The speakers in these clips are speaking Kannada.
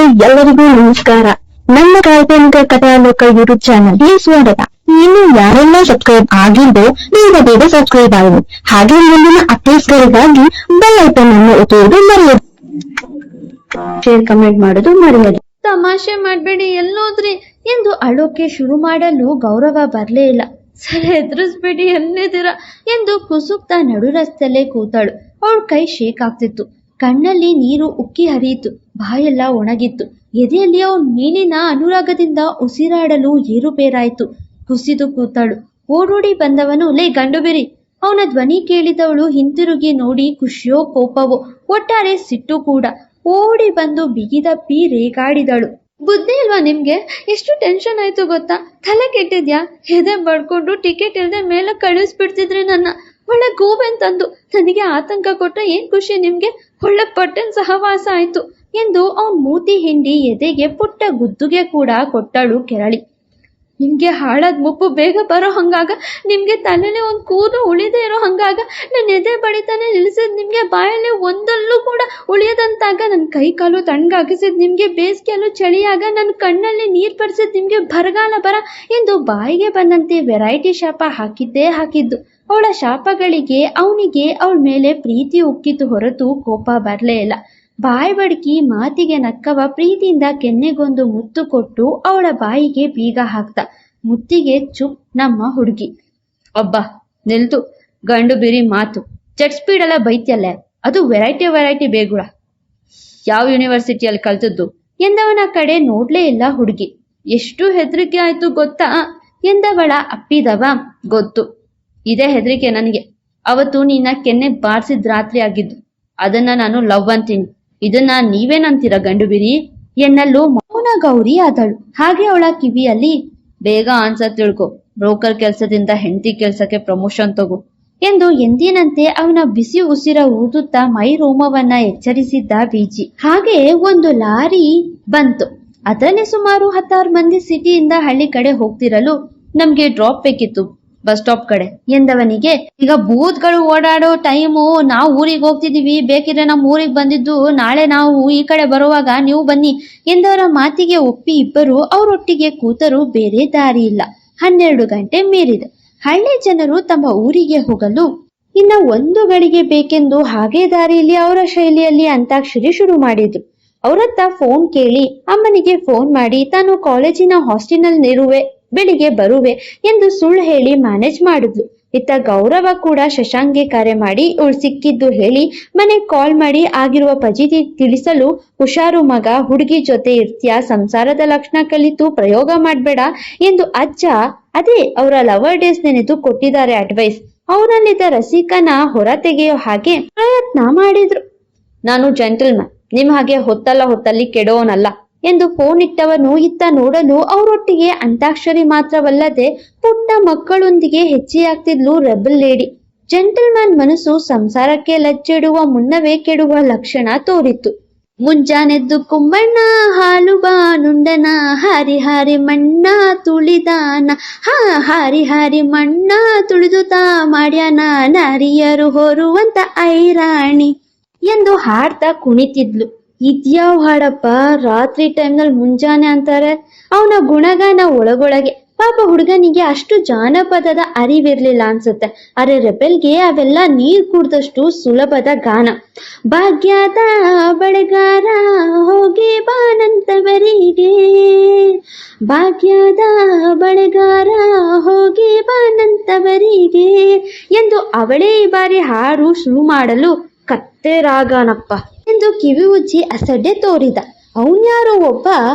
ಎಲ್ಲರಿಗೂ ನಮಸ್ಕಾರ. ನನ್ನ ಕಾಲ್ಪನಿಕ ಕಥಾಲೋಕ ಯೂಟ್ಯೂಬ್ ಚಾನಲ್ಗೆ ಸ್ವಾಗತ. ಇನ್ನು ಯಾರೆಲ್ಲ ಸಬ್ಸ್ಕ್ರೈಬ್ ಆಗಿದ್ದು ಬೇಗ ಸಬ್ಸ್ಕ್ರೈಬ್ ಆಗಿ, ಹಾಗೆ ಮುಂದಿನ ಅಪ್ಡೇಟ್ಸ್ಗಳಿಗಾಗಿ ಬೆಲ್ ಐಕಾನ್ ಅನ್ನು ಒತ್ತುವುದು ಮರೆಯದು. ಶೇರ್ ಕಮೆಂಟ್ ಮಾಡೋದು ಮರೆಯದು. ತಮಾಷೆ ಮಾಡ್ಬೇಡಿ, ಎಲ್ಲೋದ್ರಿ ಎಂದು ಅಳೋಕೆ ಶುರು ಮಾಡಲು ಗೌರವ ಬರ್ಲೇ ಇಲ್ಲ. ಸರಿ, ಹೆದರಿಸ್ಬೇಡಿ, ಎಲ್ಲಿದ್ದೀರಾ ಎಂದು ಕುಸುಕ್ತಾ ನಡು ರಸ್ತೆಯಲ್ಲೇ ಕೂತಾಳು. ಅವಳ ಕೈ ಶೇಕ್ ಆಗ್ತಿತ್ತು, ಕಣ್ಣಲ್ಲಿ ನೀರು ಉಕ್ಕಿ ಹರಿಯಿತು, ಬಾಯೆಲ್ಲ ಒಣಗಿತ್ತು. ಎದೆಯಲ್ಲಿ ಅವಳ ಮೇಲಿನ ಅನುರಾಗದಿಂದ ಉಸಿರಾಡಲು ಏರುಪೇರಾಯಿತು. ಕುಸಿದು ಕೂತಾಳು. ಓಡೋಡಿ ಬಂದವನು, ಲೇ ಗಂಡು ಬಿರಿ. ಅವನ ಧ್ವನಿ ಕೇಳಿದವಳು ಹಿಂತಿರುಗಿ ನೋಡಿ ಖುಷಿಯೋ ಕೋಪವೋ, ಒಟ್ಟಾರೆ ಸಿಟ್ಟು ಕೂಡ. ಓಡಿ ಬಂದು ಬಿಗಿದಪ್ಪಿ ರೇಗಾಡಿದಳು. ಬುದ್ಧಿ ಇಲ್ವಾ ನಿಮ್ಗೆ? ಎಷ್ಟು ಟೆನ್ಷನ್ ಆಯ್ತು ಗೊತ್ತಾ? ತಲೆ ಕೆಟ್ಟಿದ್ಯಾ? ಎದೆ ಬಡ್ಕೊಂಡು ಟಿಕೆಟ್ ಇಲ್ದೆ ಮೇಲೆ ಕಳಿಸ್ಬಿಡ್ತಿದ್ರಿ ನನ್ನ. ಒಳ್ಳೆ ಗೋವೆಂತಂದು ನನಗೆ ಆತಂಕ ಕೊಟ್ಟ ಏನ್ ಖುಷಿ ನಿಮ್ಗೆ? ಒಳ್ಳೆ ಪಟ್ಟೆನ್ ಸಹವಾಸ ಆಯ್ತು ಎಂದು ಅವನ್ ಮೂತಿ ಹಿಂಡಿ ಎದೆಗೆ ಪುಟ್ಟ ಗುದ್ದುಗೆ ಕೂಡ ಕೊಟ್ಟಳು ಕೆರಳಿ. ನಿಮ್ಗೆ ಹಾಳಾದ್ ಮುಪ್ಪು ಬೇಗ ಬರೋ ಹಂಗಾಗ, ನಿಮ್ಗೆ ತಲೆಲೆ ಒಂದ್ ಕೂದು ಉಳಿದೇ ಇರೋ ಹಂಗಾಗ, ನನ್ನ ಎದೆ ಬಡಿತಾನೆ ನಿಲ್ಸಿದ್ ನಿಮ್ಗೆ, ಬಾಯಲ್ಲಿ ಒಂದಲ್ಲೂ ಕೂಡ ಉಳಿಯದಂತಾಗ, ನನ್ನ ಕೈ ಕಾಲು ತಣ್ಣಗಾಗಿಸಿದ್ ನಿಮ್ಗೆ, ಬೇಸಿಗೆಯಲ್ಲೂ ಚಳಿಯಾಗ ನನ್ನ ಕಣ್ಣಲ್ಲಿ ನೀರ್ ಪರಿಸಿದ್ ನಿಮ್ಗೆ, ಬರಗಾಲ ಬರ ಎಂದು ಬಾಯಿಗೆ ಬಂದಂತೆ ವೆರೈಟಿ ಶಾಪ ಹಾಕಿದ್ದೇ ಹಾಕಿದ್ದು. ಅವಳ ಶಾಪಗಳಿಗೆ ಅವನಿಗೆ ಅವಳ ಮೇಲೆ ಪ್ರೀತಿ ಉಕ್ಕಿತು ಹೊರತು ಕೋಪ ಬರ್ಲೇ ಇಲ್ಲ. ಬಾಯಿ ಬಡ್ಕಿ ಮಾತಿಗೆ ನಕ್ಕವ ಪ್ರೀತಿಯಿಂದ ಕೆನ್ನೆಗೊಂದು ಮುತ್ತು ಕೊಟ್ಟು ಅವಳ ಬಾಯಿಗೆ ಬೀಗ ಹಾಕ್ತ. ಮುತ್ತಿಗೆ ಚುಪ್ ನಮ್ಮ ಹುಡುಗಿ. ಒಬ್ಬ ನಿಲ್ತು, ಗಂಡು ಬಿರಿ ಮಾತು, ಜೆಟ್ ಸ್ಪೀಡ್ ಎಲ್ಲ ಬೈತ್ಯಲ್ಲೇ, ಅದು ವೆರೈಟಿ ಬೇಗುಳ. ಯಾವ ಯೂನಿವರ್ಸಿಟಿಯಲ್ಲಿ ಕಲ್ತದ್ದು ಎಂದವನ ಕಡೆ ನೋಡ್ಲೇ ಇಲ್ಲ ಹುಡುಗಿ. ಎಷ್ಟು ಹೆದರಿಕೆ ಆಯ್ತು ಗೊತ್ತಾ ಎಂದವಳ ಅಪ್ಪಿದವ. ಗೊತ್ತು, ಇದೇ ಹೆದರಿಕೆ ನನಗೆ. ಅವತ್ತು ನಿನ್ನ ಕೆನ್ನೆ ಬಾರಿಸಿದ ರಾತ್ರಿ ಆಗಿದ್ದು, ಅದನ್ನ ನಾನು ಲವ್ ಅಂತೀನಿ. ಇದನ್ನ ನೀವೇನಂತೀರ ಗಂಡು ಬಿರಿ ಎನ್ನಲು ಮೌನ ಗೌರಿ ಆದಳು. ಹಾಗೆ ಅವಳ ಕಿವಿಯಲ್ಲಿ, ಬೇಗ ಆನ್ಸರ್ ತಿಳ್ಕೊ, ಬ್ರೋಕರ್ ಕೆಲ್ಸದಿಂದ ಹೆಂಡತಿ ಕೆಲ್ಸಕ್ಕೆ ಪ್ರಮೋಷನ್ ತಗೋ ಎಂದು ಎಂದಿನಂತೆ ಅವನ ಬಿಸಿ ಉಸಿರ ಊದುತ್ತಾ ಮೈ ರೋಮವನ್ನ ಎಚ್ಚರಿಸಿದ್ದ ಬೀಜಿ. ಹಾಗೆ ಒಂದು ಲಾರಿ ಬಂತು. ಅದನ್ನೇ ಸುಮಾರು 16 ಮಂದಿ ಸಿಟಿಯಿಂದ ಹಳ್ಳಿ ಕಡೆ ಹೋಗ್ತಿರಲು, ನಮ್ಗೆ ಡ್ರಾಪ್ ಬೇಕಿತ್ತು ಬಸ್ ಸ್ಟಾಪ್ ಕಡೆ ಎಂದವನಿಗೆ, ಈಗ ಬೂತ್ಗಳು ಓಡಾಡೋ ಟೈಮು, ನಾವು ಊರಿಗೆ ಹೋಗ್ತಿದೀವಿ, ಬೇಕಿದ್ರೆ ನಮ್ಮ ಊರಿಗೆ ಬಂದಿದ್ದು ನಾಳೆ ನಾವು ಈ ಕಡೆ ಬರುವಾಗ ನೀವು ಬನ್ನಿ ಎಂದವರ ಮಾತಿಗೆ ಒಪ್ಪಿ ಇಬ್ಬರು ಅವರೊಟ್ಟಿಗೆ ಕೂತರು. ಬೇರೆ ದಾರಿ ಇಲ್ಲ. 12 ಗಂಟೆ ಮೀರಿದೆ. ಹಳ್ಳಿ ಜನರು ತಮ್ಮ ಊರಿಗೆ ಹೋಗಲು ಇನ್ನ 1 ಗಳಿಗೆ ಬೇಕೆಂದು ಹಾಗೆ ದಾರಿಯಲ್ಲಿ ಅವರ ಶೈಲಿಯಲ್ಲಿ ಅಂತಾಕ್ಷರಿ ಶುರು ಮಾಡಿದ್ರು. ಅವರತ್ತ ಫೋನ್ ಕೇಳಿ ಅಮ್ಮನಿಗೆ ಫೋನ್ ಮಾಡಿ ತಾನು ಕಾಲೇಜಿನ ಹಾಸ್ಟೆಲ್ನಲ್ಲಿರುವೆ, ಬೆಳಿಗ್ಗೆ ಬರುವೆ ಎಂದು ಸುಳ್ಳು ಹೇಳಿ ಮ್ಯಾನೇಜ್ ಮಾಡಿದ್ಲು. ಇತ್ತ ಗೌರವ ಕೂಡ ಶಶಾಂಕ್ಗೆ ಕರೆ ಮಾಡಿ ಇವಳು ಸಿಕ್ಕಿದ್ದು ಹೇಳಿ ಮನೆಗೆ ಕಾಲ್ ಮಾಡಿ ಆಗಿರುವ ಪಜಿತಿ ತಿಳಿಸಲು, ಹುಷಾರು ಮಗ, ಹುಡುಗಿ ಜೊತೆ ಇರ್ತೀಯ, ಸಂಸಾರದ ಲಕ್ಷಣ ಕಲಿತು ಪ್ರಯೋಗ ಮಾಡ್ಬೇಡ ಎಂದು ಅಜ್ಜ ಅದೇ ಅವರ ಲವರ್ ಡೇಸ್ ನೆನೆದು ಕೊಟ್ಟಿದ್ದಾರೆ ಅಡ್ವೈಸ್. ಅವನಲ್ಲಿದ್ದ ರಸಿಕನ ಹೊರ ತೆಗೆಯೋ ಹಾಗೆ ಪ್ರಯತ್ನ ಮಾಡಿದ್ರು. ನಾನು ಜೆಂಟಲ್ಮನ್, ನಿಮ್ ಹಾಗೆ ಹೊತ್ತಲ್ಲಿ ಕೆಡೋನಲ್ಲ ಎಂದು ಫೋನ್ ಇಟ್ಟವನು ಇತ್ತ ನೋಡಲು ಅವರೊಟ್ಟಿಗೆ ಅಂತಾಕ್ಷರಿ ಮಾತ್ರವಲ್ಲದೆ ಪುಟ್ಟ ಮಕ್ಕಳೊಂದಿಗೆ ಹೆಚ್ಚಿಯಾಗ್ತಿದ್ಲು ರೆಬಲ್ ಲೇಡಿ. ಜೆಂಟಲ್ಮನ್ ಮನಸ್ಸು ಸಂಸಾರಕ್ಕೆ ಲಜ್ಜೆಡುವ ಮುನ್ನವೇ ಕೆಡುವ ಲಕ್ಷಣ ತೋರಿತ್ತು. ಮುಂಜಾನೆದ್ದು ಕುಂಬಣ್ಣ ಹಾಲು ಬಾನುಂಡನ, ಹಾರಿ ಹಾರಿ ಮಣ್ಣ ತುಳಿದಾನ, ಹಾರಿ ಹಾರಿ ಮಣ್ಣ ತುಳಿದು ತಾ ಮಾಡ್ಯಾನ, ನಾರಿಯರು ಹೊರುವಂತ ಐರಾಣಿ ಎಂದು ಹಾಡ್ತಾ ಕುಣಿತಿದ್ಲು. ಇದ್ಯಾವ ಹಾಡಪ್ಪ, ರಾತ್ರಿ ಟೈಮ್ನಲ್ಲಿ ಮುಂಜಾನೆ ಅಂತಾರೆ. ಅವನ ಗುಣಗಾನ ಒಳಗೊಳಗೆ. ಪಾಪ ಹುಡುಗನಿಗೆ ಅಷ್ಟು ಜಾನಪದದ ಅರಿವಿರ್ಲಿಲ್ಲ ಅನ್ಸುತ್ತೆ. ಅರೆ ರೆಬೆಲ್ಗೆ ಅವೆಲ್ಲ ನೀರ್ ಕುಡ್ದಷ್ಟು ಸುಲಭದ ಗಾನ. ಭಾಗ್ಯದ ಬಳೆಗಾರ ಹೋಗಿ ಬಾನಂತವರಿಗೆ, ಭಾಗ್ಯದ ಬಳೆಗಾರ ಹೋಗಿ ಬಾನಂತವರಿಗೆ ಎಂದು ಅವಳೇ ಈ ಬಾರಿ ಹಾಡು ಶುರು ಮಾಡಲು, ಕತ್ತೆ ರಾಗನಪ್ಪ ಎಂದು ಕಿವಿ ಉಜ್ಜಿ ಅಸಡ್ಡೆ ತೋರಿದ. ಅವನ್ಯಾರೋ ಒಬ್ಬ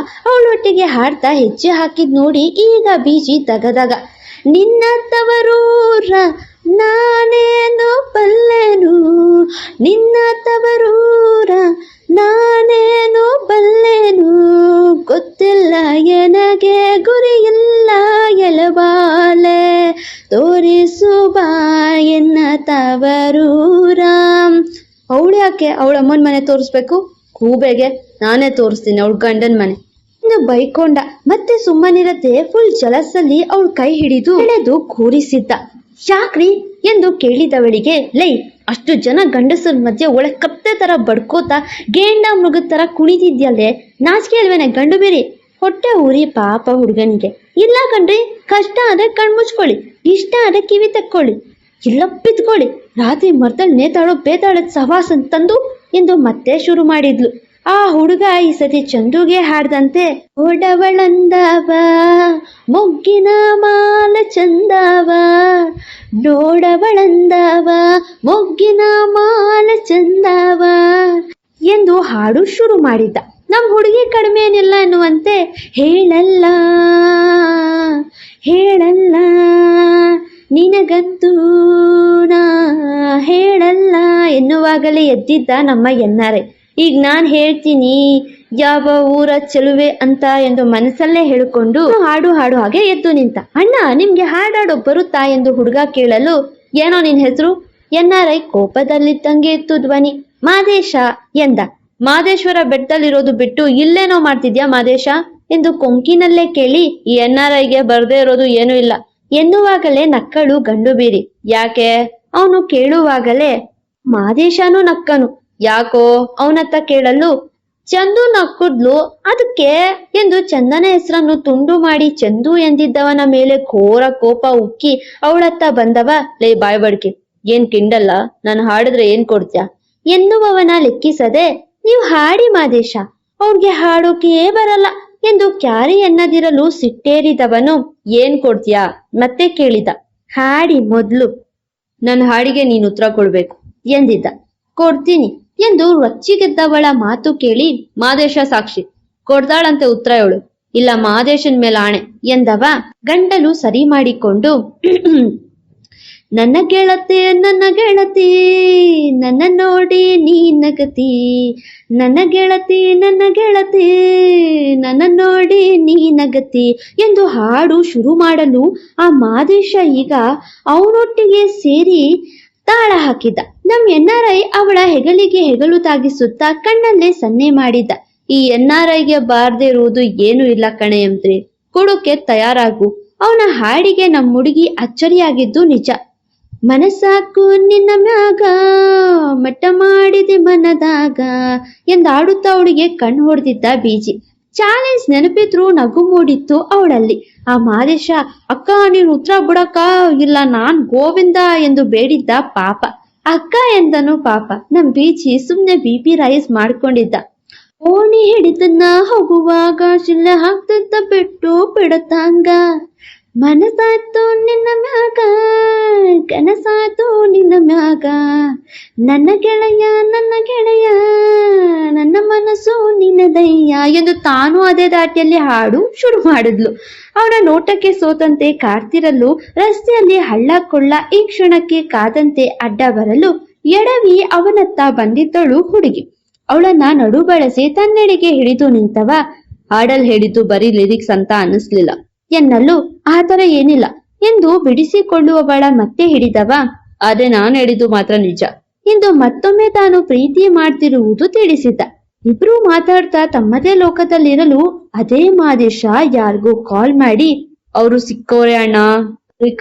ಅವಳೊಟ್ಟಿಗೆ ಹಾಡ್ತಾ ಹೆಜ್ಜೆ ಹಾಕಿದ್ ನೋಡಿ ಈಗ ಬೀಜಿ ತಗದಗ. ನಿನ್ನ ತವರೂರ ನಾನೇನು ಬಲ್ಲೆನು, ನಿನ್ನ ತವರೂರ ನಾನೇನು ಬಲ್ಲೆನು, ಗೊತ್ತಿಲ್ಲ ಎನಗೆ ಗುರಿಯಿಲ್ಲ ಎಲಬಾಲೆ, ತೋರಿಸು ಬಾ ಎನ್ನ ತವರೂರ. ಅವಳ್ಯಾಕೆ ಅವಳ ಅಮ್ಮನ ಮನೆ ತೋರಿಸ್ಬೇಕು? ಕೂಬೆಗೆ ನಾನೇ ತೋರಿಸ್ತೀನಿ ಅವಳ ಗಂಡನ ಮನೆ ಎಂದು ಬೈಕೊಂಡ. ಮತ್ತೆ ಸುಮ್ಮನಿರದೆ ಫುಲ್ ಜಲಸಲ್ಲಿ ಅವಳ ಕೈ ಹಿಡಿದು ಎಳೆದು ಕೂರಿಸಿದ್ದ. ಯಾಕ್ರಿ ಎಂದು ಕೇಳಿದವಳಿಗೆ, ಲೈ ಅಷ್ಟು ಜನ ಗಂಡಸರ ಮಧ್ಯೆ ಒಳ್ಳೆ ಕತ್ತೆ ತರ ಬಡ್ಕೋತ ಗೇಂಡ ಮೃಗದ ತರ ಕುಣಿತಿದ್ಯಲ್ಲೇ, ನಾಚಿಕೆ ಅಲ್ವೇನೆ ಗಂಡು ಬೇರಿ? ಹೊಟ್ಟೆ ಊರಿ ಪಾಪ ಹುಡುಗನಿಗೆ. ಇಲ್ಲ ಕಣ್ರಿ, ಕಷ್ಟ ಆದ್ರೆ ಕಣ್ಮುಚ್ಕೊಳ್ಳಿ, ಇಷ್ಟ ಆದ್ರೆ ಕಿವಿ ತಕ್ಕೊಳ್ಳಿ, ಇಲ್ಲ ಪಿತ್ಕೊಳ್ಳಿ, ರಾತ್ರಿ ಮರ್ದಲ್ಲಿ ನೇತಾಡೋ ಬೇತಾಳದ ಸವಾಸ ತಂದು ಎಂದು ಮತ್ತೆ ಶುರು ಮಾಡಿದ್ಲು. ಆ ಹುಡುಗ ಈ ಸತಿ ಚಂದುಗೆ ಹಾಡ್ದಂತೆ, ಓಡವಳಂದವ ಮೊಗ್ಗಿನ ಮಾಲ ಚಂದವ, ನೋಡವಳಂದವ ಮೊಗ್ಗಿನ ಮಾಲ ಚಂದವ ಎಂದು ಹಾಡು ಶುರು ಮಾಡಿದ್ದ. ನಮ್ ಹುಡುಗಿ ಕಡಿಮೆ ಏನಿಲ್ಲ ಎನ್ನುವಂತೆ, ಹೇಳಲ್ಲ ಹೇಳಲ್ಲ ನಿನಗಂತೂ ನಾ ಹೇಳಲ್ಲ ಎನ್ನುವಾಗಲೇ ಎದ್ದಿದ್ದ ನಮ್ಮ ಎನ್ನಾರೆ. ಈಗ ನಾನ್ ಹೇಳ್ತೀನಿ ಯಾವ ಊರ ಚೆಲುವೆ ಅಂತ ಎಂದು ಮನಸ್ಸಲ್ಲೇ ಹೇಳಿಕೊಂಡು ಹಾಡು ಹಾಗೆ ಎದ್ದು ನಿಂತ. ಅಣ್ಣ, ನಿಮ್ಗೆ ಹಾಡಾಡೋ ಬರುತ್ತಾ ಎಂದು ಹುಡುಗ ಕೇಳಲು, ಏನೋ ನಿನ್ ಹೆಸರು? ಎನ್ನಾರೈ ಕೋಪದಲ್ಲಿದ್ದಂಗೆ ಇತ್ತು ಧ್ವನಿ. ಮಾದೇಶ ಎಂದ. ಮಾದೇಶ್ವರ ಬೆಟ್ಟದಲ್ಲಿರೋದು ಬಿಟ್ಟು ಇಲ್ಲೇನೋ ಮಾಡ್ತಿದ್ಯಾ ಮಾದೇಶ ಎಂದು ಕೊಂಕಿನಲ್ಲೇ ಕೇಳಿ, ಈ ಎನ್ನಾರೈಗೆ ಬರ್ದೇ ಇರೋದು ಏನೂ ಇಲ್ಲ ಎನ್ನುವಾಗಲೇ ನಕ್ಕಳು ಗಂಡು ಬೀರಿ. ಯಾಕೆ? ಅವನು ಕೇಳುವಾಗಲೇ ಮಾದೇಶನೂ ನಕ್ಕನು. ಯಾಕೋ ಅವನತ್ತ ಕೇಳಲು, ಚಂದು ನಕ್ಕುದ್ಲು ಅದಕ್ಕೆ ಎಂದು ಚಂದನ ಹೆಸರನ್ನು ತುಂಡು ಮಾಡಿ ಚಂದು ಎಂದಿದ್ದವನ ಮೇಲೆ ಘೋರ ಕೋಪ ಉಕ್ಕಿ ಅವಳತ್ತ ಬಂದವ, ಲೇ ಬಾಯ್ಬಡ್ಕೆ, ಏನ್ ಕಿಂಡಲ್ಲ, ನಾನು ಹಾಡಿದ್ರೆ ಏನ್ ಕೊಡ್ತ್ಯಾ ಎನ್ನುವವನ ಲೆಕ್ಕಿಸದೆ, ನೀವು ಹಾಡಿ ಮಾದೇಶ, ಅವ್ರಿಗೆ ಹಾಡೋಕೆ ಬರಲ್ಲ ಎಂದು ಕ್ಯಾರಿ ಎನ್ನದಿರಲು ಸಿಟ್ಟೇರಿದವನು, ಏನ್ ಕೊಡ್ತೀಯಾ ಮತ್ತೆ ಕೇಳಿದ. ಹಾಡಿ ಮೊದ್ಲು, ನನ್ನ ಹಾಡಿಗೆ ನೀನು ಉತ್ತರ ಕೊಡ್ಬೇಕು ಎಂದಿದ್ದ. ಕೊಡ್ತೀನಿ ಎಂದು ರೊಚ್ಚಿಗೆದ್ದವಳ ಮಾತು ಕೇಳಿ, ಮಾದೇಶ ಸಾಕ್ಷಿ, ಕೊಡ್ತಾಳಂತೆ ಉತ್ತರ ಹೇಳು, ಇಲ್ಲ ಮಾದೇಶನ್ ಮೇಲೆ ಆಣೆ ಎಂದವ ಗಂಟಲು ಸರಿ ಮಾಡಿಕೊಂಡು, ನನ್ನ ಗೆಳತಿ ನನ್ನ ನೋಡಿ ನೀ ನಗತಿ, ನನ್ನ ಗೆಳತಿ ನನ್ನ ನೋಡಿ ನೀ ನಗತಿ ಎಂದು ಹಾಡು ಶುರು ಮಾಡಲು ಆ ಮಾದೇಶ ಈಗ ಅವನೊಟ್ಟಿಗೆ ಸೇರಿ ತಾಳ ಹಾಕಿದ್ದ. ನಮ್ ಎನ್ಆರ್ಐ ಅವಳ ಹೆಗಲಿಗೆ ಹೆಗಲು ತಾಗಿಸುತ್ತಾ ಕಣ್ಣಲ್ಲೇ ಸನ್ನೆ ಮಾಡಿದ್ದ. ಈ ಎನ್ಆರ್ಐಗೆ ಬಾರ್ದೇ ಇರುವುದು ಏನು ಇಲ್ಲ ಕಣೆ ಎಂತ್ರಿ, ಕೊಡೋಕೆ ತಯಾರಾಗು. ಅವನ ಹಾಡಿಗೆ ನಮ್ಮ ಹುಡುಗಿ ಅಚ್ಚರಿಯಾಗಿದ್ದು ನಿಜ. ಮನಸ್ಸಾಕು ನಿನ್ನ ಮ್ಯಾಗ ಮಟ್ಟ ಮಾಡಿದೆ ಮನದಾಗ ಎಂದಾಡುತ್ತಾ ಅವಳಿಗೆ ಕಣ್ಣು ಹೊಡೆದಿದ್ದ ಬೀಜಿ. ಚಾಲೆಂಜ್ ನೆನಪಿದ್ರು ನಗು ಮೂಡಿತ್ತು ಅವಳಲ್ಲಿ. ಆ ಮಾದೇಶ, ಅಕ್ಕ ನೀನು ಉತ್ತರ ಬಿಡಕ್ಕ, ಇಲ್ಲ ನಾನ್ ಗೋವಿಂದ ಎಂದು ಬೇಡಿದ್ದ. ಪಾಪ ಅಕ್ಕ ಎಂದನು ಪಾಪ. ನಮ್ ಬೀಚಿ ಸುಮ್ನೆ ಬಿಪಿ ರೈಸ್ ಮಾಡ್ಕೊಂಡಿದ್ದ. ಓಣಿ ಹಿಡಿತನ್ನ ಹೋಗುವಾಗ ಶಿಲೆ ಹಾಕ್ತಿದ್ದ ಬಿಟ್ಟು ಬಿಡತಂಗ, ಮನಸಾಯ್ತು ನಿನ್ನ ಮ್ಯಾಗ ಕನಸಾಯ್ತು ನಿನ್ನ ಮ್ಯಾಗ, ನನ್ನ ಗೆಳೆಯ ನನ್ನ ಮನಸ್ಸು ನಿನ್ನದಯ್ಯ ಎಂದು ತಾನು ಅದೇ ದಾಟಿಯಲ್ಲಿ ಹಾಡು ಶುರು ಮಾಡಿದ್ಲು. ಅವನ ನೋಟಕ್ಕೆ ಸೋತಂತೆ ಕಾರ್ತಿರಲು ರಸ್ತೆಯಲ್ಲಿ ಹಳ್ಳ ಕೊಳ್ಳ ಈ ಕ್ಷಣಕ್ಕೆ ಕಾದಂತೆ ಅಡ್ಡ ಬರಲು ಎಡವಿ ಅವನತ್ತ ಬಂದಿದ್ದಳು ಹುಡುಗಿ. ಅವಳನ್ನ ನಡು ಬಳಸಿ ತನ್ನೆಡೆಗೆ ಹಿಡಿದು ನಿಂತವ, ಹಾಡಲ್ ಹೇಳಿದ್ದು ಬರೀ ಲಿರಿಕ್ಸ್ ಅಂತ ಅನ್ನಿಸ್ಲಿಲ್ಲ ಎನ್ನಲು, ಆತರ ಏನಿಲ್ಲ ಎಂದು ಬಿಡಿಸಿಕೊಳ್ಳುವವಳ ಮತ್ತೆ ಹಿಡಿದವ, ಅದೇ ನಾನು ಹೇಳಿದ್ದು ಮಾತ್ರ ನಿಜ ಎಂದು ಮತ್ತೊಮ್ಮೆ ತಾನು ಪ್ರೀತಿ ಮಾಡ್ತಿರುವುದು ತಿಳಿಸಿದ್ದ. ಇಬ್ರು ಮಾತಾಡ್ತಾ ತಮ್ಮದೇ ಲೋಕದಲ್ಲಿರಲು ಅದೇ ಮಾದೇಶ ಯಾರಿಗೂ ಕಾಲ್ ಮಾಡಿ, ಅವರು ಸಿಕ್ಕೋರೆ ಅಣ್ಣ,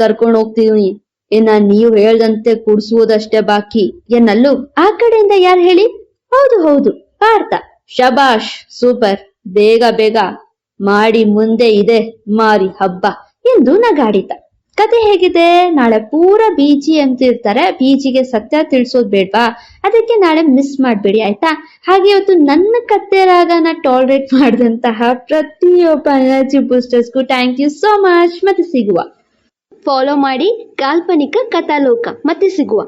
ಕರ್ಕೊಂಡು ಹೋಗ್ತೀವಿ, ಇನ್ನ ನೀವು ಹೇಳ್ದಂತೆ ಕುಡ್ಸುವುದಷ್ಟೇ ಬಾಕಿ ಎನ್ನಲು, ಆ ಕಡೆಯಿಂದ ಯಾರು ಹೇಳಿ? ಹೌದು ಪಾರ್ಥ, ಶಬಾಷ್, ಸೂಪರ್, ಬೇಗ ಮಾಡಿ, ಮುಂದೆ ಇದೆ ಮಾರಿ ಹಬ್ಬ ಎಂದು ನಗಾಡಿತ. ಕತೆ ಹೇಗಿದೆ? ನಾಳೆ ಪೂರ ಬೀಜಿ ಅಂತಿರ್ತಾರೆ, ಬೀಜಿಗೆ ಸತ್ಯ ತಿಳಿಸೋದ್ ಬೇಡ್ವಾ? ಅದಕ್ಕೆ ನಾಳೆ ಮಿಸ್ ಮಾಡ್ಬೇಡಿ ಆಯ್ತಾ? ಹಾಗೆ ಇವತ್ತು ನನ್ನ ಕತೆ ರಾಗನ ಟಾಲರೇಟ್ ಮಾಡಿದಂತಹ ಪ್ರತಿಯೊಬ್ಬ ಎನರ್ಜಿ ಬೂಸ್ಟರ್ಸ್ಗೂ ಥ್ಯಾಂಕ್ ಯು ಸೋ ಮಚ್. ಮತ್ತೆ ಸಿಗುವ, ಫಾಲೋ ಮಾಡಿ ಕಾಲ್ಪನಿಕ ಕಥಾಲೋಕ. ಮತ್ತೆ ಸಿಗುವ.